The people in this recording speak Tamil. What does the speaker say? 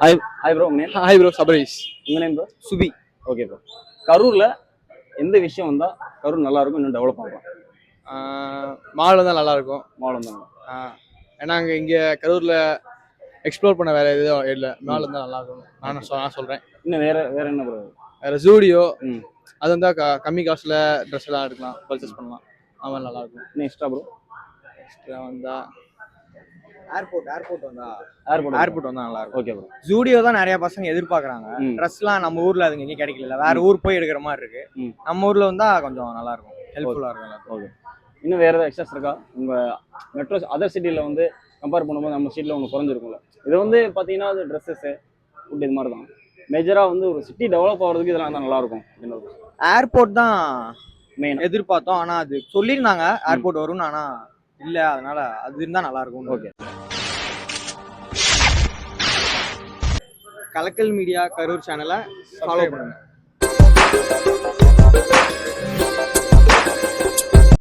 ஹாய் ப்ரோ, உங்க நேம்? Hi bro, Sabareesh. உங்க name bro? Subi. Okay bro. கரூர்ல எந்த விஷயம் வந்தா கரூர் நல்லா இருக்கும், இன்னும் டெவலப் ஆகும்? மால் தான் நல்லா இருக்கும். மால் தான். ஏன்னா இங்கே கரூர்ல எக்ஸ்ப்ளோர் பண்ண வேற எதுவும் இல்லை. மால் தான் நல்லா இருக்கும் நான் சொல்றேன். இன்னும் வேற என்ன ப்ரோ? வேற ஜூடியோ, அது வந்தா கம்மி காசுல ட்ரெஸ் எல்லாம் எடுக்கலாம், பர்ச்சேஸ் பண்ணலாம். அவன் நல்லா இருக்கும். இன்னும் எக்ஸ்ட்ரா ப்ரோ? எக்ஸ்ட்ரா வந்தா ஏர்போர்ட் வந்தா நல்லா இருக்கும். Okay bro. ஜூடியோ தான் நிறைய பசங்க எதிர்பார்க்கறாங்க. ட்ரெஸ்லாம் நம்ம ஊர்ல அதுங்க எங்கேயும் கிடைக்கல, வேற ஊர் போய் எடுக்கிற மாதிரி இருக்கு. நம்ம ஊர்ல வந்தா கொஞ்சம் நல்லா இருக்கும், ஹெல்ப்ஃபுல்லா இருக்கும். ஓகே. இன்னும் வேற ஏதாவது எக்ஸ்ட்ராஸ் இருக்கா? உங்க மெட்ரோ அதர் சிட்டில வந்து கம்பேர் பண்ணும்போது நம்ம சிட்டில ஒன்று குறைஞ்சிருக்கும்ல. இது வந்து பாத்தீங்கன்னா அது ட்ரெஸ்ஸஸ் ஃபுட் இது மாதிரி தான் மேஜரா வந்து ஒரு சிட்டி டெவலப் ஆகிறதுக்கு இதெல்லாம் தான் நல்லா இருக்கும். ஏர்போர்ட் தான் மெயின் எதிர்பார்த்தோம், ஆனா அது சொல்லியிருந்தாங்க ஏர்போர்ட் வரும்னு, ஆனா இல்ல, அதனால அது இருந்தா நல்லா இருக்கும். ஓகே. கலக்கல் மீடியா கரூர் சேனலை ஃபாலோ பண்ணுங்க.